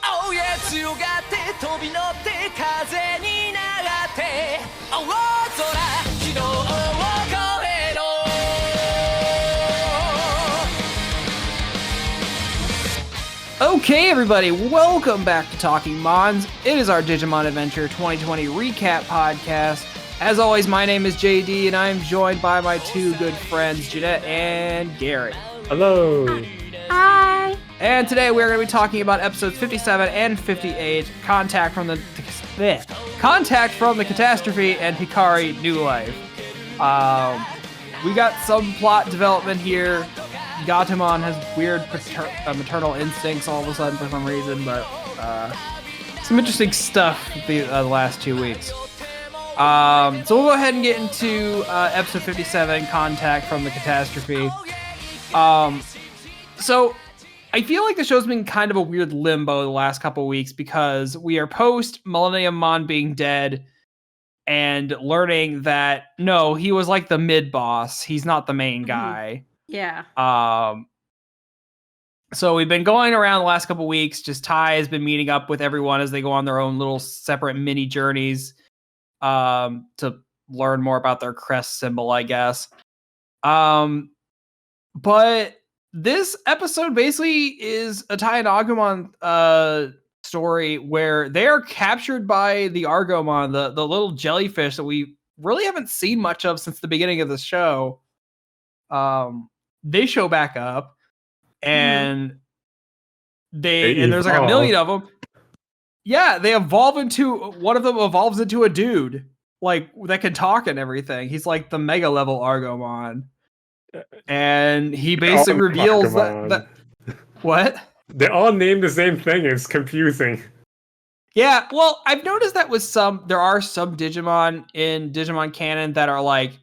青や強がって飛び乗って風に流って青空昨日を越えろ Okay, everybody, welcome back to Talking Mons. It is our Digimon Adventure 2020 recap podcast. As always, my name is JD, and I'm joined by my two good friends, Jeanette and Gary. Hello. Hi. And today we're going to be talking about episodes 57 and 58, Contact from the Catastrophe and Hikari New Life. We got some plot development here. Gatomon has weird maternal instincts all of a sudden for some reason, but some interesting stuff the last 2 weeks. So we'll go ahead and get into episode 57, Contact from the Catastrophe. So I feel like the show's been kind of a weird limbo the last couple weeks because we are post Millennium Mon being dead and learning that no, he was like the mid boss. He's not the main guy. Yeah. So we've been going around the last couple weeks. Just Tai has been meeting up with everyone as they go on their own little separate mini journeys to learn more about their crest symbol, I guess. But this episode basically is a Tai and Agumon story where they are captured by the Argomon, the little jellyfish that we really haven't seen much of since the beginning of the show. They show back up, and there's like a million of them. Yeah, they evolve into one of them evolves into a dude like that can talk and everything. He's like the mega level Argomon. And he basically reveals that what? They all name the same thing. It's confusing. Yeah, well, I've noticed that with there are some Digimon in Digimon canon that are like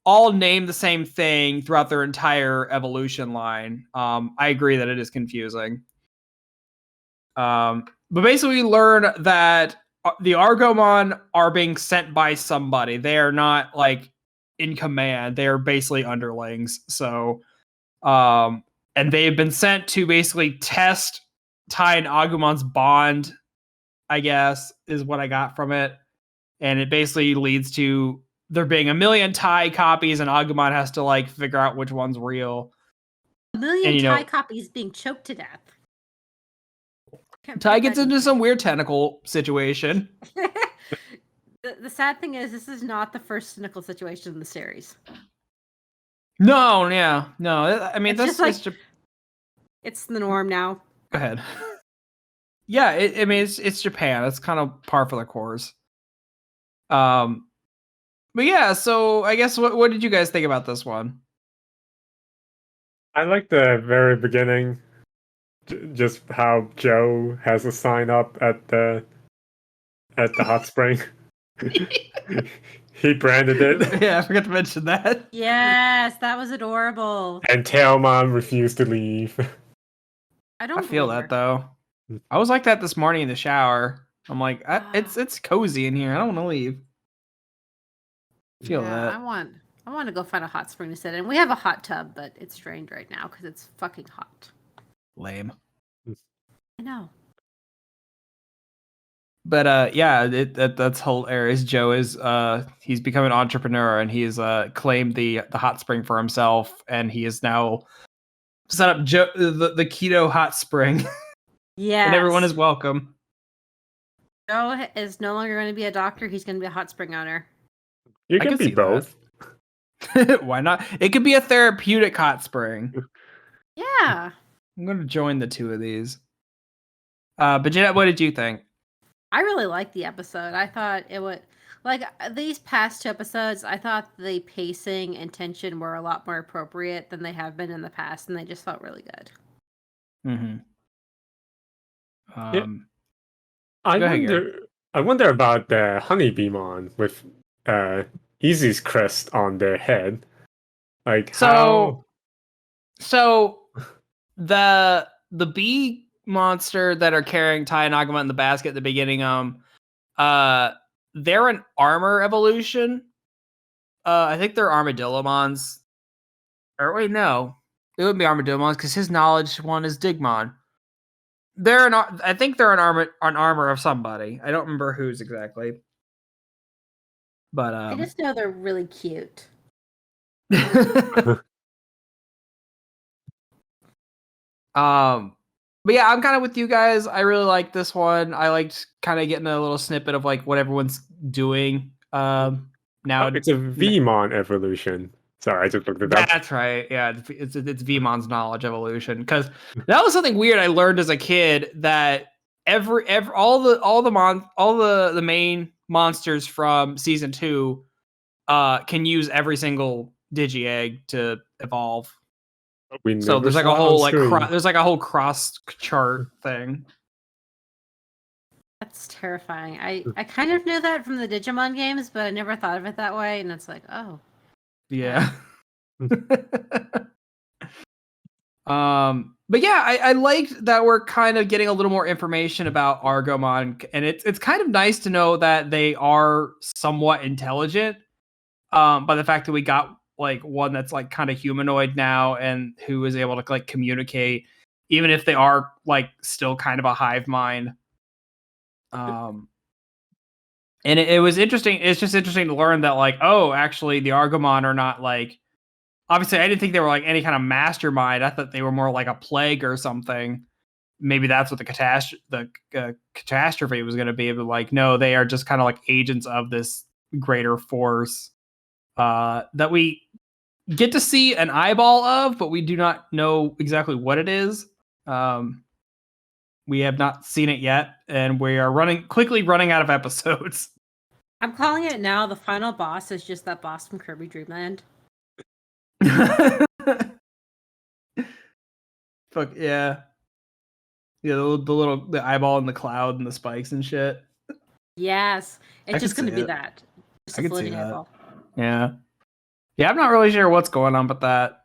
all named the same thing throughout their entire evolution line. I agree that it is confusing. But basically we learn that the Argomon are being sent by somebody. They are not like in command. They are basically underlings. So, and they've been sent to basically test Tai and Agumon's bond, I guess, is what I got from it. And it basically leads to there being a million Tai copies, and Agumon has to like figure out which one's real. A million Tai copies being choked to death. Tai gets into some weird tentacle situation. The sad thing is, this is not the first cynical situation in the series. No, yeah, no. I mean, it's the norm now. Go ahead. Yeah, it's Japan. It's kind of par for the course. But yeah, so I guess what did you guys think about this one? I like the very beginning, just how Joe has a sign up at the hot spring. He branded it. Yeah, I forgot to mention that. Yes, that was adorable. And Tailmon refused to leave. I feel that though. I was like that this morning in the shower. I'm like, it's cozy in here. I don't want to leave. Feel that. I want to go find a hot spring to sit in. We have a hot tub, but it's drained right now because it's fucking hot. Lame. I know. But yeah, that's hilarious. Joe is he's become an entrepreneur and he's claimed the hot spring for himself, and he is now set up the keto hot spring. Yeah, and everyone is welcome. Joe is no longer going to be a doctor. He's going to be a hot spring owner. You can be both. Why not? It could be a therapeutic hot spring. Yeah. I'm going to join the two of these. But Jeanette, what did you think? I really liked the episode. I thought it would, like, these past 2 episodes, I thought the pacing and tension were a lot more appropriate than they have been in the past, and they just felt really good. Mm-hmm. I wonder about the Honeybeemon with Easy's crest on their head. Like how? So the bee monster that are carrying Tai and Agumon in the basket at the beginning, they're an armor evolution. I think they're Armadillomons. Or wait, no. It wouldn't be Armadillomons because his knowledge one is Digimon. I think they're an armor of somebody. I don't remember whose exactly. But I just know they're really cute. But yeah, I'm kind of with you guys. I really like this one. I liked kind of getting a little snippet of like what everyone's doing. Now it's a Vmon evolution. Sorry, I just looked it up. That's right. Yeah, it's Vmon's knowledge evolution, because that was something weird I learned as a kid, that all the main monsters from season 2 can use every single Digi Egg to evolve. So there's like a whole there's like a whole cross chart thing. That's terrifying. I kind of knew that from the Digimon games, but I never thought of it that way. And it's like, oh, yeah. But yeah, I liked that we're kind of getting a little more information about Argomon, and it's kind of nice to know that they are somewhat intelligent. By the fact that we got like one that's like kind of humanoid now and who is able to like communicate, even if they are like still kind of a hive mind. And it was interesting. It's just interesting to learn that like, oh, actually the Argomon are not like, obviously I didn't think they were like any kind of mastermind. I thought they were more like a plague or something. Maybe that's what the catastrophe was going to be. But like, no, they are just kind of like agents of this greater force that we get to see an eyeball of, but we do not know exactly what it is. We have not seen it yet, and we are quickly running out of episodes. I'm calling it now. The final boss is just that boss from Kirby Dream Land. Fuck yeah. Yeah, the eyeball and the cloud and the spikes and shit. Yes. It's just gonna be that. Just I a could see floating that. eyeball. Yeah. Yeah, I'm not really sure what's going on with that.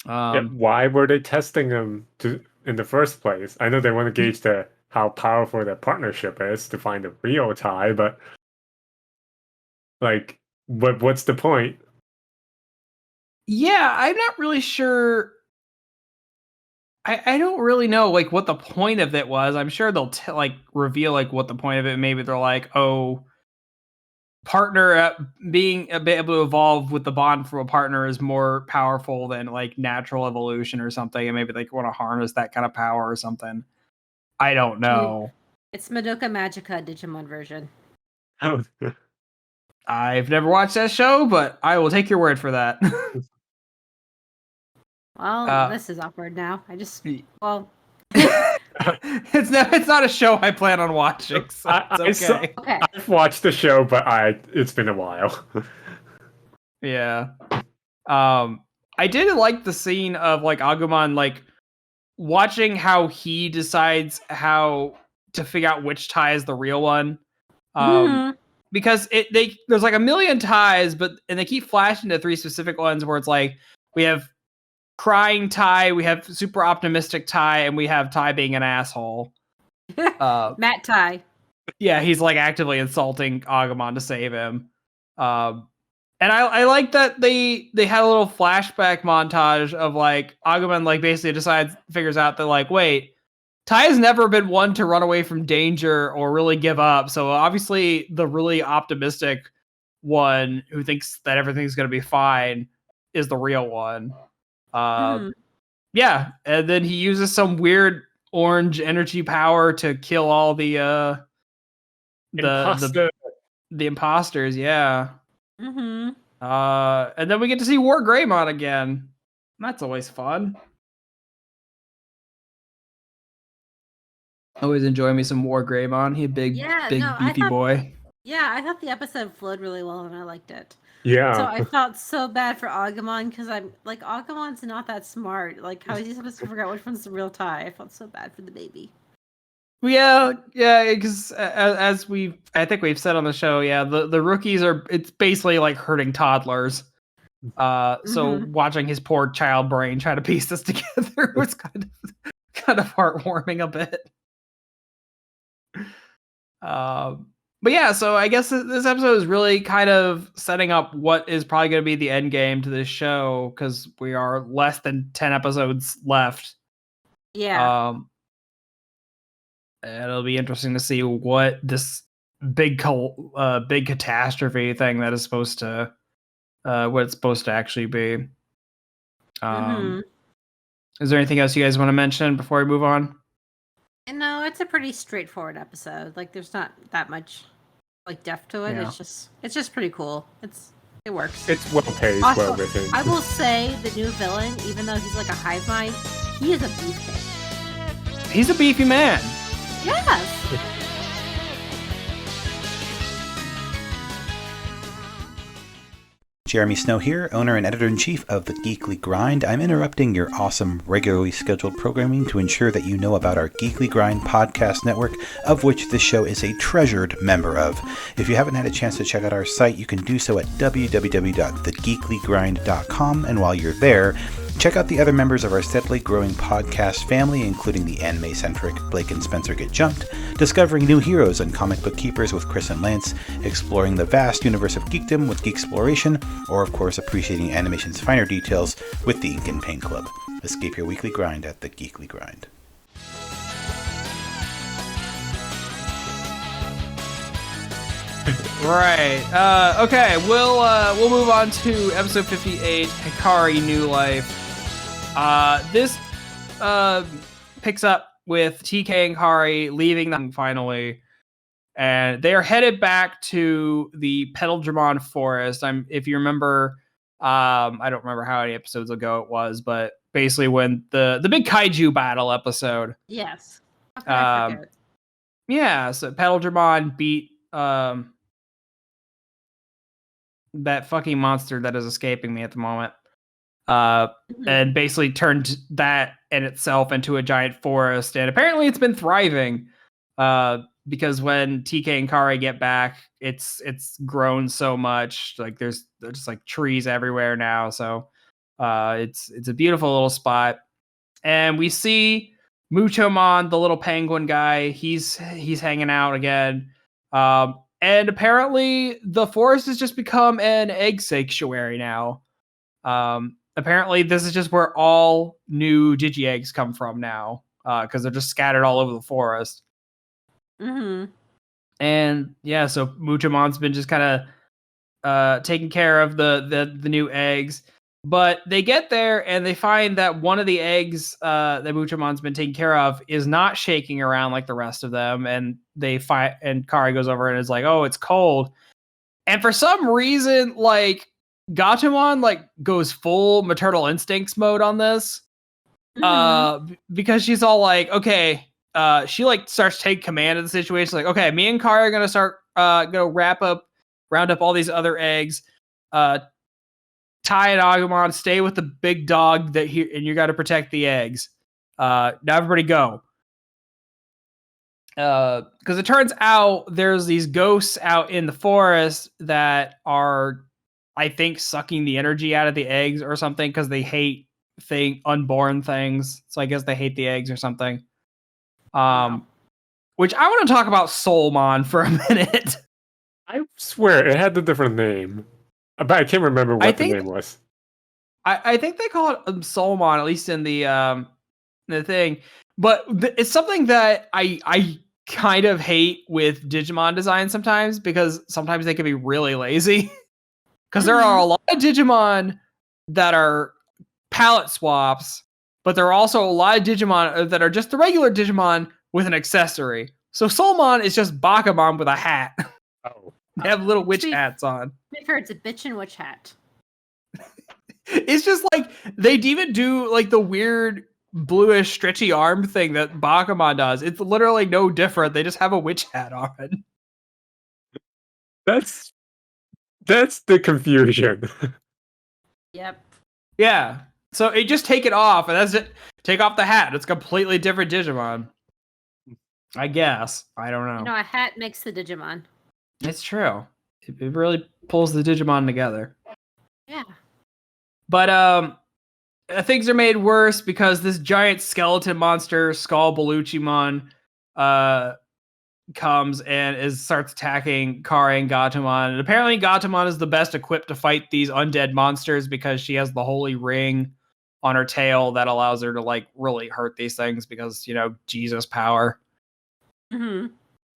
Why were they testing them in the first place? I know they want to gauge how powerful their partnership is to find a real tie, but like, what's the point? Yeah, I'm not really sure. I don't really know like what the point of it was. I'm sure they'll like reveal like what the point of it. Maybe they're like, oh, partner being able to evolve with the bond from a partner is more powerful than like natural evolution or something, and maybe they want to harness that kind of power or something. I don't know. It's Madoka Magica Digimon version. Oh. I've never watched that show, but I will take your word for that. Well, this is awkward now. it's not a show I plan on watching, so it's okay. I've watched the show, but it's been a while. Yeah. I did like the scene of like Agumon like watching how he decides how to figure out which tie is the real one. Because there's like a million ties, and they keep flashing to 3 specific ones where it's like we have crying tie, we have super optimistic tie, and we have tie being an asshole. Matt tie. Yeah, he's like actively insulting Agumon to save him. And I like that they had a little flashback montage of like Agumon like basically figures out that like, wait, Tai has never been one to run away from danger or really give up. So obviously the really optimistic one who thinks that everything's going to be fine is the real one. Yeah, and then he uses some weird orange energy power to kill all the imposters. Yeah. And then we get to see War Greymon again. That's always fun. Always enjoy me some War Greymon. He a big beefy boy. Yeah, I thought the episode flowed really well and I liked it. Yeah. So I felt so bad for Agumon because I'm like, Agumon's not that smart. Like, how is he supposed to figure out which one's the real tie? I felt so bad for the baby. Yeah, because as I think we've said on the show, yeah, the rookies it's basically like hurting toddlers. So watching his poor child brain try to piece this together was kind of heartwarming a bit. But yeah, so I guess this episode is really kind of setting up what is probably going to be the end game to this show, because we are less than 10 episodes left. Yeah. It'll be interesting to see what this big catastrophe thing that is supposed to what it's supposed to actually be. Is there anything else you guys want to mention before we move on? No, it's a pretty straightforward episode. Like, there's not that much like depth to it. Yeah. It's just pretty cool. It works. It's well paced, Also, well written. I will say the new villain, even though he's like a hive mind, he is a beefcake. He's a beefy man. Yes. Jeremy Snow here, owner and editor-in-chief of The Geekly Grind. I'm interrupting your awesome, regularly scheduled programming to ensure that you know about our Geekly Grind podcast network, of which this show is a treasured member of. If you haven't had a chance to check out our site, you can do so at www.thegeeklygrind.com, and while you're there, check out the other members of our steadily growing podcast family, including the anime-centric Blake and Spencer Get Jumped, discovering new heroes and comic book keepers with Chris and Lance, exploring the vast universe of geekdom with Geeksploration, or of course appreciating animation's finer details with the Ink and Paint Club. Escape your weekly grind at The Geekly Grind. Right. Okay. We'll move on to episode 58, Hikari New Life. This picks up with TK and Kari leaving them finally, and they are headed back to the Petalgermon forest. If you remember, I don't remember how many episodes ago it was, but basically when the big kaiju battle episode. Yes. I forget. Yeah. So Petalgermon beat that fucking monster that is escaping me at the moment. And basically turned that in itself into a giant forest, and apparently it's been thriving. Because when TK and Kari get back, it's grown so much. Like there's just like trees everywhere now. So it's a beautiful little spot. And we see Muchomon, the little penguin guy. He's hanging out again. And apparently the forest has just become an egg sanctuary now. Apparently this is just where all new Digi eggs come from now, because they're just scattered all over the forest. And yeah, so Muchomon's been just kind of taking care of the new eggs. But they get there and they find that one of the eggs that Muchomon's been taking care of is not shaking around like the rest of them. And and Kari goes over and is like, "Oh, it's cold." And for some reason, like Gatomon like goes full maternal instincts mode on this. Because she's all like, okay, she like starts to take command of the situation. Like, okay, me and Kari are gonna start round up all these other eggs. Tai and Agumon stay with the big dog and you got to protect the eggs. Now everybody go. Because it turns out there's these ghosts out in the forest that are, I think, sucking the energy out of the eggs or something, because they hate unborn things. So I guess they hate the eggs or something. Which I want to talk about Soulmon for a minute. I swear it had a different name, but I can't remember what the name was. I think they call it Soulmon, at least in the thing. But it's something that I kind of hate with Digimon design sometimes, because sometimes they can be really lazy. Because there are a lot of Digimon that are palette swaps, but there are also a lot of Digimon that are just the regular Digimon with an accessory. So Soulmon is just Bakamon with a hat. Oh. They have little witch hats on. To be fair, it's a bitchin' witch hat. It's just like, they'd even do like the weird bluish stretchy arm thing that Bakamon does. It's literally no different. They just have a witch hat on. That's the confusion. Yep. Yeah. So it just take it off, and that's it. Take off the hat. It's completely different Digimon. I guess. I don't know. You know, a hat makes the Digimon. It's true. It really pulls the Digimon together. Yeah. But things are made worse because this giant skeleton monster, Skull Beluchimon, comes and starts attacking Kari and Gatomon. And apparently Gatomon is the best equipped to fight these undead monsters because she has the holy ring on her tail that allows her to like really hurt these things because, you know, Jesus power. Hmm.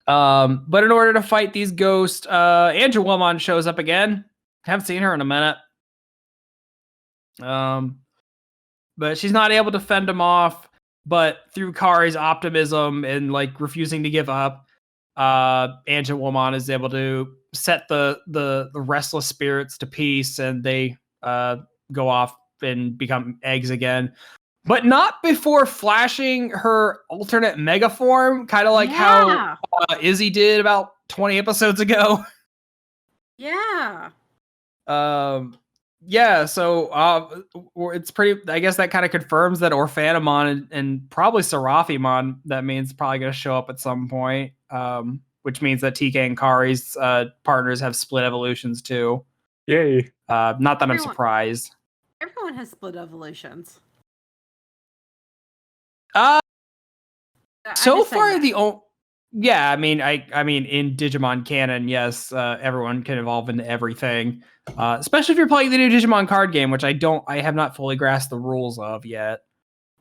But in order to fight these ghosts, Angelwomon shows up again. Haven't seen her in a minute. But she's not able to fend him off. But through Kari's optimism and like refusing to give up, Angelwomon is able to set the restless spirits to peace, and they go off and become eggs again. But not before flashing her alternate mega form, kind of like how Izzy did about 20 episodes ago. Yeah. So it's pretty, I guess that kind of confirms that Orphanamon and probably Seraphimon, that means probably going to show up at some point, which means that TK and Kari's partners have split evolutions too. Yay. Not that I'm surprised. Everyone has split evolutions. So far I mean in Digimon canon, yes, everyone can evolve into everything. Especially if you're playing the new Digimon card game, which I have not fully grasped the rules of yet.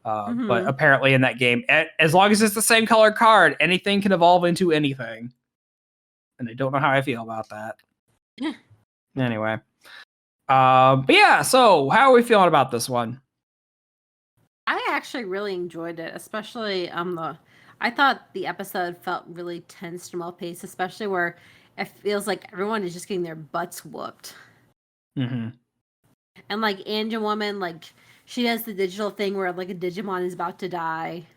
But apparently in that game, as long as it's the same color card, anything can evolve into anything. And I don't know how I feel about that. Anyway. But yeah, so how are we feeling about this one? I actually really enjoyed it, especially I thought the episode felt really tense and well paced, especially where it feels like everyone is just getting their butts whooped. Mm-hmm. And like Angelwoman, like she does the digital thing where like a Digimon is about to die.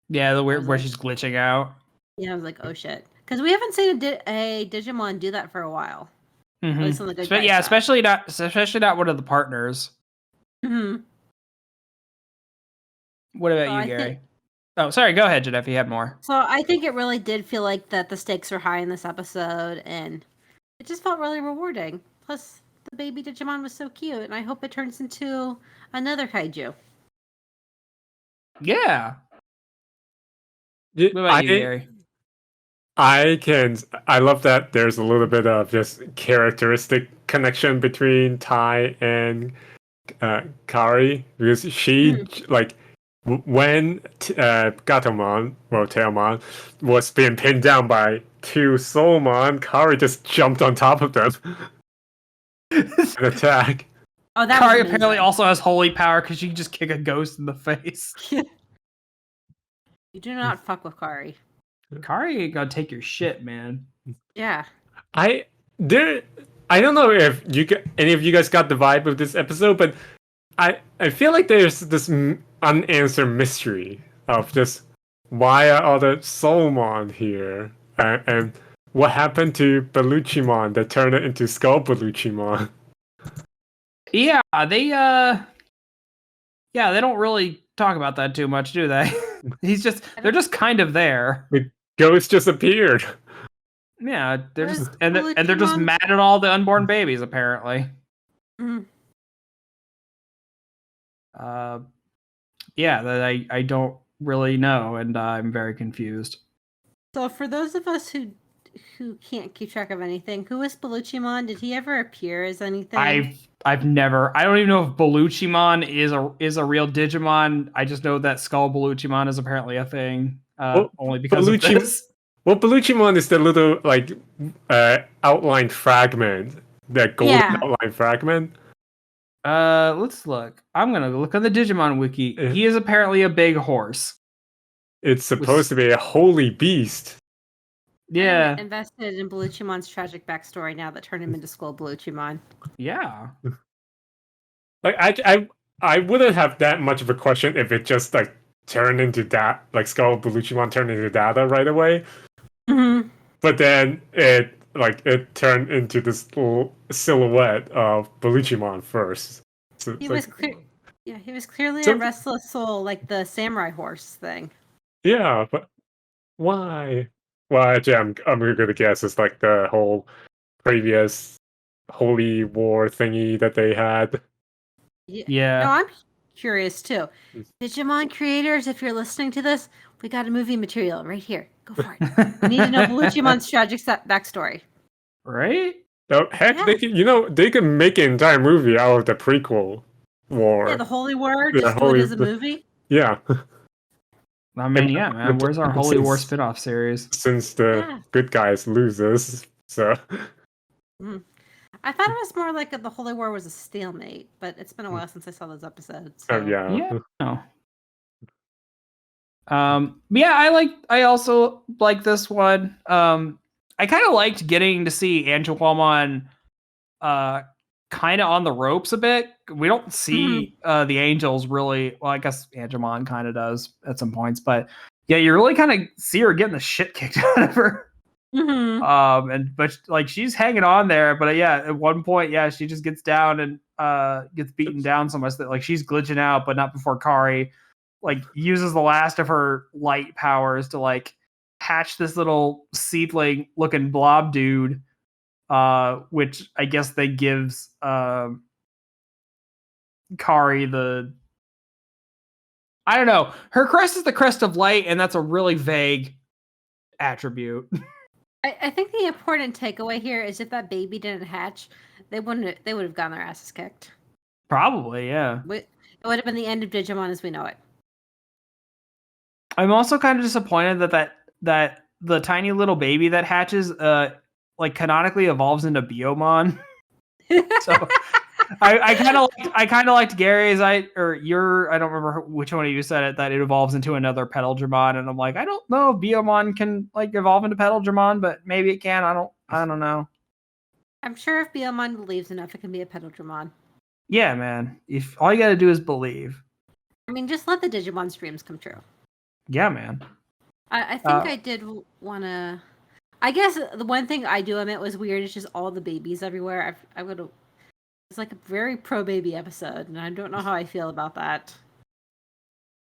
Yeah, the weird where she's glitching out. Yeah, I was like, oh shit, because we haven't seen a Digimon do that for a while. Mm-hmm. At least on the good guy side. especially not one of the partners. Mm-hmm. What about you, Gary? Oh, sorry. Go ahead, Jen, if you had more. So I think it really did feel like that the stakes are high in this episode, and it just felt really rewarding. Plus, the baby Digimon was so cute, and I hope it turns into another kaiju. Yeah. What about you, Gary? I love that there's a little bit of just characteristic connection between Tai and Kari, because she like when Gatomon, well, Tailmon, was being pinned down by two Soulmon, Kari just jumped on top of them and attack. Oh, that Kari apparently also has holy power because she can just kick a ghost in the face. You do not fuck with Kari. Kari ain't gonna take your shit, man. Yeah. I don't know if any of you guys got the vibe of this episode, but I feel like there's this unanswered mystery of just why are all the Soulmon here, and what happened to Belluchimon that turned it into Skull Belluchimon. Yeah, they don't really talk about that too much, do they? They're just kind of there. The ghost just appeared. Yeah, they're just they're just mad at all the unborn babies, apparently. Mm-hmm. Yeah, I don't really know, and I'm very confused. So for those of us who can't keep track of anything, who is Belluchimon? Did he ever appear as anything? I don't even know if Belluchimon is a real Digimon. I just know that Skull Belluchimon is apparently a thing. Only because of this. Well, Belluchimon is the little like outline fragment, that golden outline fragment. Let's look. I'm gonna look on the Digimon wiki. He is apparently a big horse. It's supposed to be a holy beast. Yeah. I'm invested in Belluchimon's tragic backstory now that turned him into Skull Belluchimon. Yeah. Like I wouldn't have that much of a question if it just like turned into that, like Skull Belluchimon turned into Data right away. Mm-hmm. But then it turned into this little silhouette of Belluchimon first. So he was clearly a restless soul, like the samurai horse thing. Yeah, but why? Well, actually, I'm gonna guess it's like the whole previous holy war thingy that they had. Yeah. No, I'm curious too. Digimon creators, if you're listening to this, we got a movie material right here. Go for it. We need to know Belluchimon's tragic backstory. Right? Oh, heck, they can make an entire movie out of the prequel war. Yeah, the Holy War. Just do it as a movie. Yeah. I mean, yeah, man. Where's our Holy War spin-off series? Since the good guys loses, so. I thought it was more like the Holy War was a stalemate, but it's been a while since I saw those episodes. So. Yeah. No. Yeah, I also like this one. I kind of liked getting to see Angelomon kind of on the ropes a bit. We don't see the angels really. Well, I guess Angelomon kind of does at some points, but yeah, you really kind of see her getting the shit kicked out of her. But like she's hanging on there, but yeah, at one point, yeah, she just gets down and gets beaten down so much that like she's glitching out, but not before Kari like uses the last of her light powers to like hatch this little seedling looking blob dude, which I guess they gives Kari the, I don't know, her crest is the crest of light, and that's a really vague attribute. I think the important takeaway here is if that baby didn't hatch, they would have gotten their asses kicked. Probably, yeah. It would have been the end of Digimon as we know it. I'm also kind of disappointed that the tiny little baby that hatches like canonically evolves into Biomon. So I kind of liked Gary's I don't remember which one of you said it, that it evolves into another Petalgermon, and I'm like, I don't know if Biomon can like evolve into Petalgermon, but maybe it can. I don't know. I'm sure if Biomon believes enough, it can be a Petalgermon. Yeah, man. If all you got to do is believe. I mean, just let the Digimon's dreams come true. Yeah, man. I think I did want to. I guess the one thing I do admit was weird is just all the babies everywhere. I would have. It's like a very pro baby episode, and I don't know how I feel about that.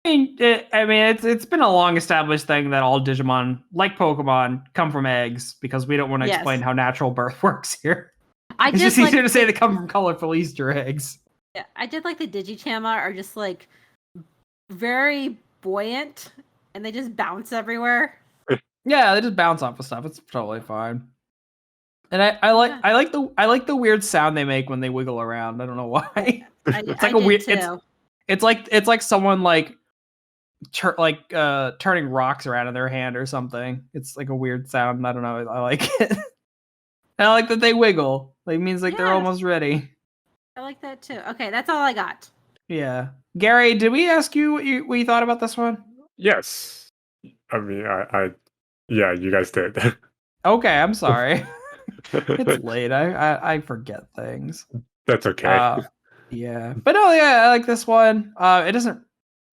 I mean, it's been a long established thing that all Digimon, like Pokemon, come from eggs because we don't want to explain how natural birth works here. It's just easier to say they come from colorful Easter eggs. Yeah, I did like the Digitama are just like very buoyant, and they just bounce everywhere. Yeah, they just bounce off of stuff. It's totally fine. And I like the weird sound they make when they wiggle around. I don't know why. It's like a weird. It's like someone like turning rocks around in their hand or something. It's like a weird sound. I don't know. I like it. And I like that they wiggle. It means like they're almost ready. I like that too. Okay, that's all I got. Yeah, Gary, did we ask you what you thought about this one? Yes. I mean, yeah, you guys did. Okay, I'm sorry. It's late. I forget things. That's okay. Yeah, but no, yeah, I like this one. It doesn't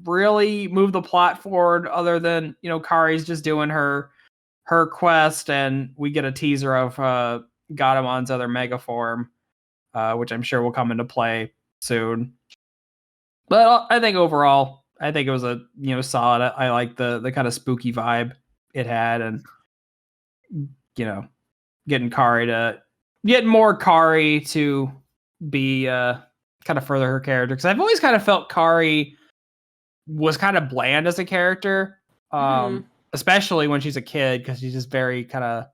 really move the plot forward, other than Kari's just doing her quest, and we get a teaser of Gatomon's other mega form, which I'm sure will come into play soon. But I think overall, it was a solid. I like the kind of spooky vibe it had, and getting more Kari to be kind of further her character, because I've always kind of felt Kari was kind of bland as a character, especially when she's a kid, because she's just very kind of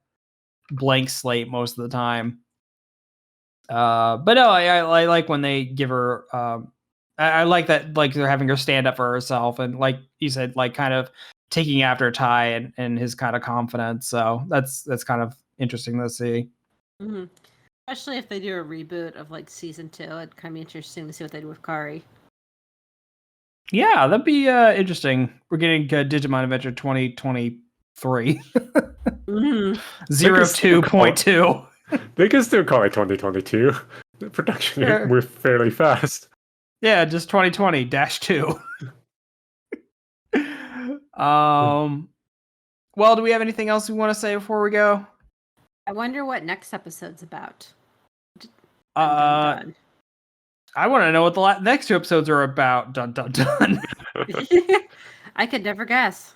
blank slate most of the time. But no, I like when they give her. I like that, like they're having her stand up for herself, and like you said, like kind of taking after Tai and his kind of confidence. So that's kind of interesting to see. Mm-hmm. Especially if they do a reboot of like season 2, it'd kind of be interesting to see what they do with Kari. Yeah, that'd be interesting. We're getting Digimon Adventure 2023. 02.2. They can still call it 2022. The production moved fairly fast. Yeah, just 2020-2. Well, do we have anything else we want to say before we go? I wonder what next episode's about. I want to know what the next 2 episodes are about. Dun dun dun. I could never guess.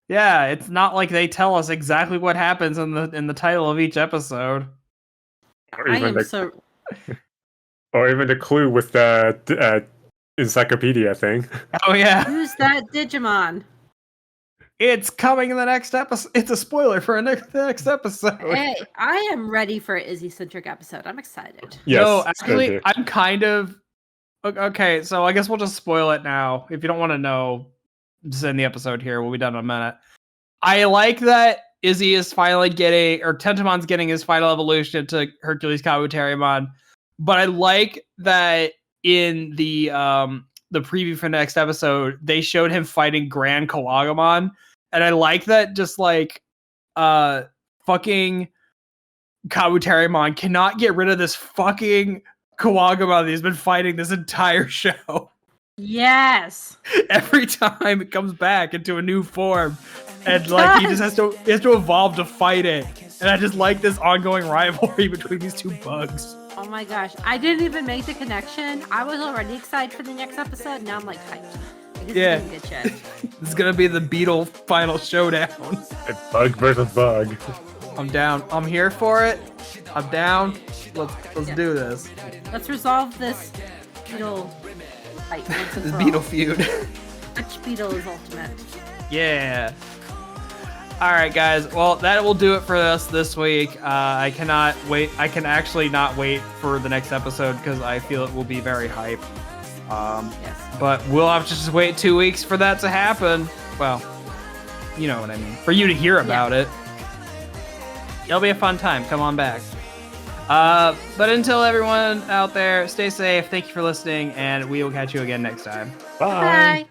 Yeah, it's not like they tell us exactly what happens in the title of each episode. Or even the clue with the encyclopedia thing. Oh yeah. Who's that Digimon? It's coming in the next episode. It's a spoiler for the next episode. Hey, I am ready for an Izzy-centric episode. I'm excited. Yes, no, actually, I'm kind of... Okay, so I guess we'll just spoil it now. If you don't want to know, just end the episode here. We'll be done in a minute. I like that Izzy is finally getting, or Tentamon's getting his final evolution to Hercules Kabuterimon. But I like that in the preview for next episode, they showed him fighting Grand Kawagamon. And I like that just like fucking Kabuterimon cannot get rid of this fucking Kawagamon that he's been fighting this entire show. Yes. Every time it comes back into a new form, and like he has to evolve to fight it. And I just like this ongoing rivalry between these two bugs. Oh my gosh, I didn't even make the connection. I was already excited for the next episode. Now I'm like hyped. Yeah. Good shit. This is gonna be the Beetle final showdown. Bug versus bug. I'm down. I'm here for it. I'm down. Let's do this. Let's resolve this beetle fight. This Beetle feud. Which beetle is ultimate? Yeah. All right, guys. Well, that will do it for us this week. I cannot wait. I can actually not wait for the next episode because I feel it will be very hype. Yes. But we'll have to just wait 2 weeks for that to happen. Well, you know what I mean. For you to hear about it. It'll be a fun time. Come on back. But until everyone out there, stay safe. Thank you for listening, and we will catch you again next time. Bye. Bye.